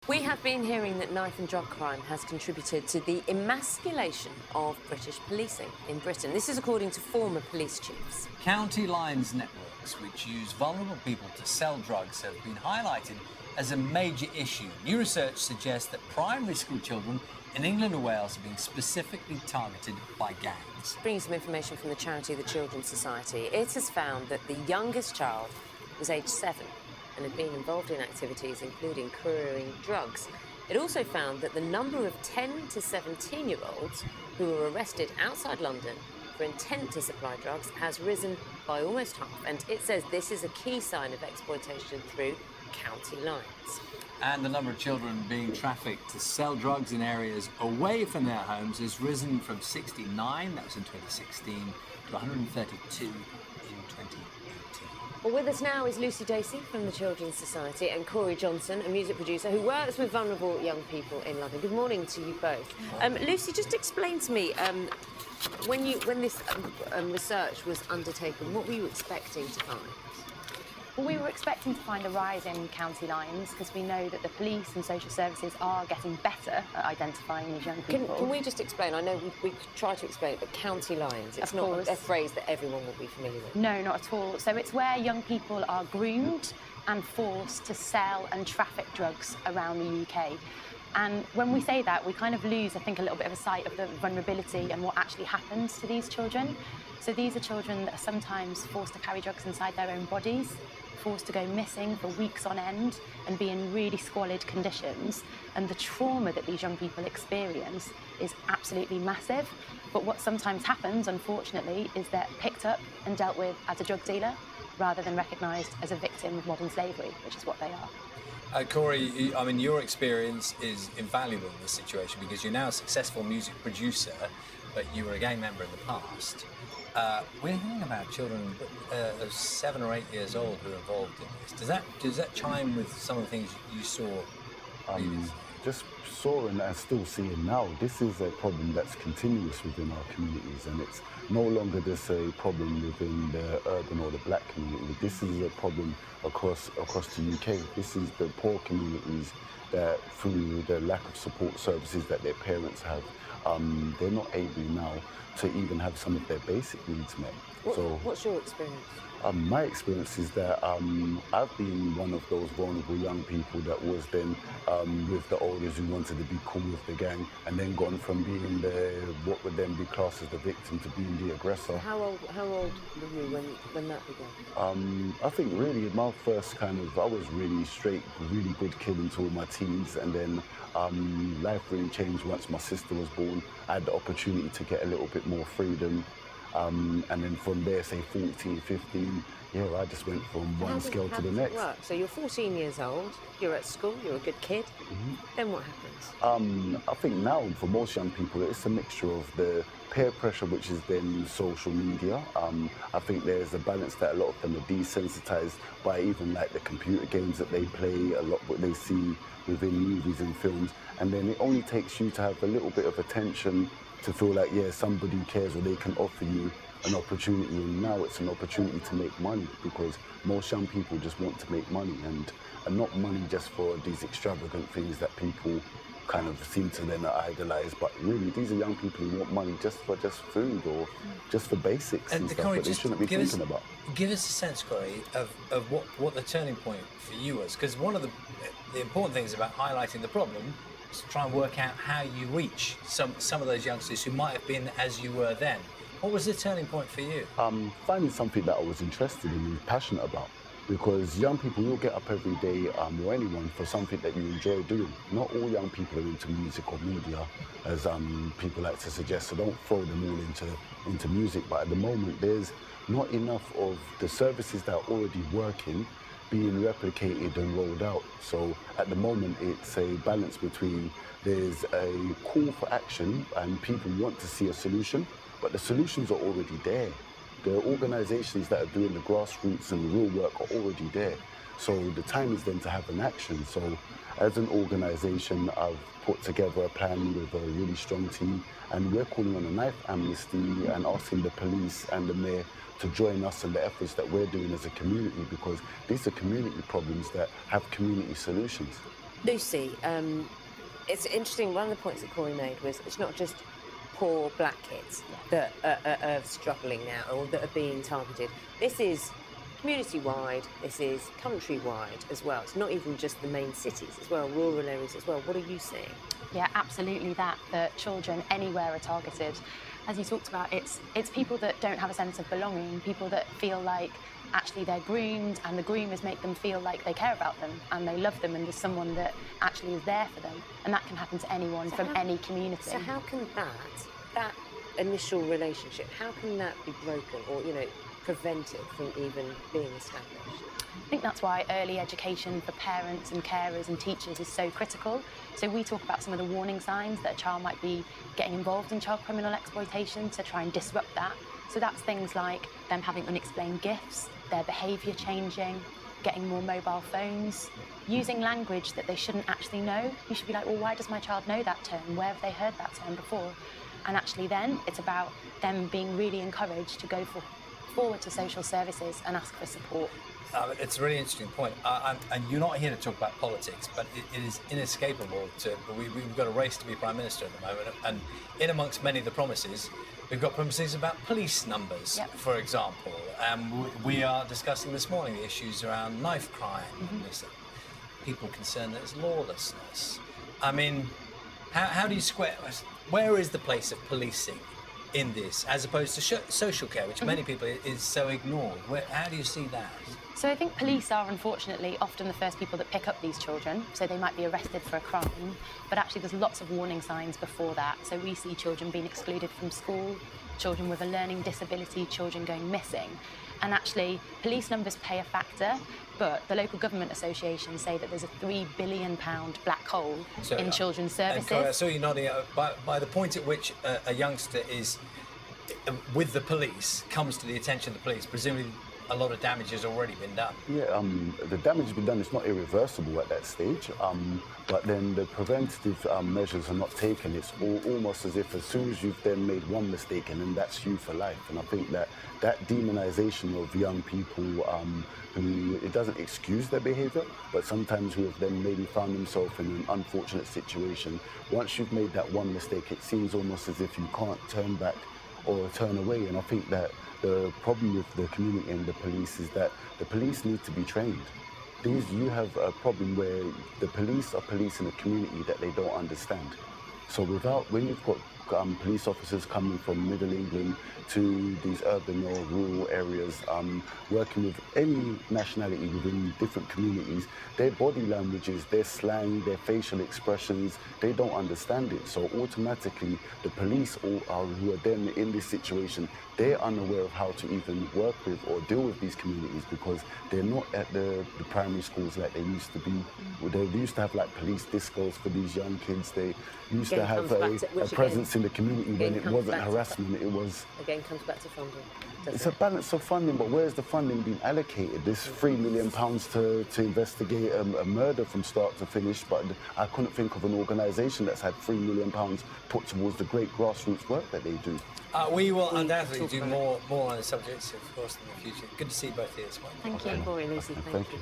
We have been hearing that knife and drug crime has contributed to the emasculation of British policing in Britain. This is according to former police chiefs. County lines networks, which use vulnerable people to sell drugs, have been highlighted as a major issue. New research suggests that primary school children in England and Wales are being specifically targeted by gangs. Bringing some information from the charity The Children's Society, it has found that the youngest child was aged 7 and had been involved in activities including couriering drugs. It also found that the number of 10 to 17-year-olds who were arrested outside London for intent to supply drugs has risen by almost half, and it says this is a key sign of exploitation through county lines. And the number of children being trafficked to sell drugs in areas away from their homes has risen from 69, that was in 2016, to 132 in 2018. Well, with us now is Lucy Dacey from the Children's Society and Corey Johnson, a music producer who works with vulnerable young people in London. Good morning to you both. Lucy, just explain to me, when this research was undertaken, what were you expecting to find? Well, we were expecting to find a rise in county lines because we know that the police and social services are getting better at identifying these young people. Can we just explain? I know we try to explain it, but county lines, it's not a phrase that everyone will be familiar with. No, not at all. So it's where young people are groomed and forced to sell and traffic drugs around the UK. And when we say that, we kind of lose, I think, a little bit of a sight of the vulnerability and what actually happens to these children. So these are children that are sometimes forced to carry drugs inside their own bodies, forced to go missing for weeks on end and be in really squalid conditions. And the trauma that these young people experience is absolutely massive. But what sometimes happens, unfortunately, is they're picked up and dealt with as a drug dealer rather than recognised as a victim of modern slavery, which is what they are. Corey, I mean, your experience is invaluable in this situation because you're now a successful music producer, but you were a gang member in the past. We're hearing about children of 7 or 8 years old who are involved in this. Does that chime with some of the things you saw previously? Just saw and still seeing now. This is a problem that's continuous within our communities, and it's no longer just a problem within the urban or the black community. This is a problem across the UK. This is the poor communities that, through the lack of support services that their parents have, they're not able now to even have some of their basic needs met. What's your experience? My experience is that I've been one of those vulnerable young people that was then with the elders who wanted to be cool with the gang, and then gone from being what would then be classed as the victim to being the aggressor. How old were you when that began? I think really my first I was really straight, really good kid until my teens, and then life really changed once my sister was born. I had the opportunity to get a little bit more freedom. And then from there, say 14, 15, I just went from one scale to the next. Work? So you're 14 years old, you're at school, you're a good kid. Mm-hmm. Then what happens? I think now for most young people, it's a mixture of the peer pressure, which is then social media. I think there's a balance that a lot of them are desensitized by even like the computer games that they play, a lot what they see within movies and films. And then it only takes you to have a little bit of attention to feel like, somebody cares or they can offer you an opportunity. And now it's an opportunity to make money because most young people just want to make money and not money just for these extravagant things that people kind of seem to then idolise. But really, these are young people who want money just for food or just for basics and stuff Corey, that they shouldn't be thinking about. Give us a sense, Corey, of what the turning point for you was. Because one of the important things about highlighting the problem is to try and work out how you reach some of those youngsters who might have been as you were then. What was the turning point for you? Finding something that I was interested in and passionate about. Because young people, you'll get up every day, or anyone, for something that you enjoy doing. Not all young people are into music or media, as people like to suggest, so don't throw them all into music. But at the moment, there's not enough of the services that are already working being replicated and rolled out. So at the moment, it's a balance between there's a call for action and people want to see a solution, but the solutions are already there. The organisations that are doing the grassroots and the real work are already there. So the time is then to have an action. So as an organisation, I've put together a plan with a really strong team, and we're calling on a knife amnesty and asking the police and the mayor to join us in the efforts that we're doing as a community, because these are community problems that have community solutions. Lucy, it's interesting. One of the points that Corey made was it's not just poor black kids that are struggling now or that are being targeted. This is community-wide, this is country-wide as well. It's not even just the main cities as well, rural areas as well. What are you seeing? Yeah, absolutely that children anywhere are targeted. As you talked about, it's people that don't have a sense of belonging, people that feel like actually they're groomed and the groomers make them feel like they care about them and they love them and there's someone that actually is there for them. And that can happen to anyone from any community. So how can that initial relationship, how can that be broken or, prevented from even being established? I think that's why early education for parents and carers and teachers is so critical. So we talk about some of the warning signs that a child might be getting involved in child criminal exploitation to try and disrupt that. So that's things like them having unexplained gifts, their behaviour changing, getting more mobile phones, using language that they shouldn't actually know. You should be like, well, why does my child know that term? Where have they heard that term before? And actually then it's about them being really encouraged to go forward to social services and ask for support. It's a really interesting point. And you're not here to talk about politics, but it is inescapable we've got a race to be Prime Minister at the moment. And in amongst many of the promises, we've got promises about police numbers, for example. We are discussing this morning the issues around knife crime. There's people concerned that it's lawlessness. I mean, how do you square... Where is the place of policing in this, as opposed to social care, which many people is so ignored? How do you see that? So I think police are unfortunately often the first people that pick up these children, so they might be arrested for a crime, but actually there's lots of warning signs before that. So we see children being excluded from school, children with a learning disability, children going missing. And actually police numbers play a factor, but the local government associations say that there's a £3 billion black hole in children's services. And I saw you nodding. By the point at which a youngster is with the police, comes to the attention of the police, presumably a lot of damage has already been done. Yeah, the damage has been done. It's not irreversible at that stage, but then the preventative measures are not taken. It's almost as if as soon as you've then made one mistake, and then that's you for life. And I think that demonisation of young people who, it doesn't excuse their behaviour, but sometimes who have then maybe found themselves in an unfortunate situation. Once you've made that one mistake, it seems almost as if you can't turn back or turn away. And I think that the problem with the community and the police is that the police need to be trained. You have a problem where the police are policing a community that they don't understand. So when you've got police officers coming from Middle England to these urban or rural areas, working with any nationality within different communities, their body languages, their slang, their facial expressions, they don't understand it. So automatically, the police who are then in this situation, they're unaware of how to even work with or deal with these communities because they're not at the primary schools like they used to be. They used to have like police discos for these young kids. They used to have a presence in the community when it wasn't harassment, it was... Again, comes back to funding. It's a balance of funding, but where's the funding being allocated? There's £3 million to investigate a murder from start to finish, but I couldn't think of an organisation that's had £3 million put towards the great grassroots work that they do. We will undoubtedly do more on the subjects, of course, in the future. Good to see you both here this morning. Thank you. Corey, Lucy, thank you.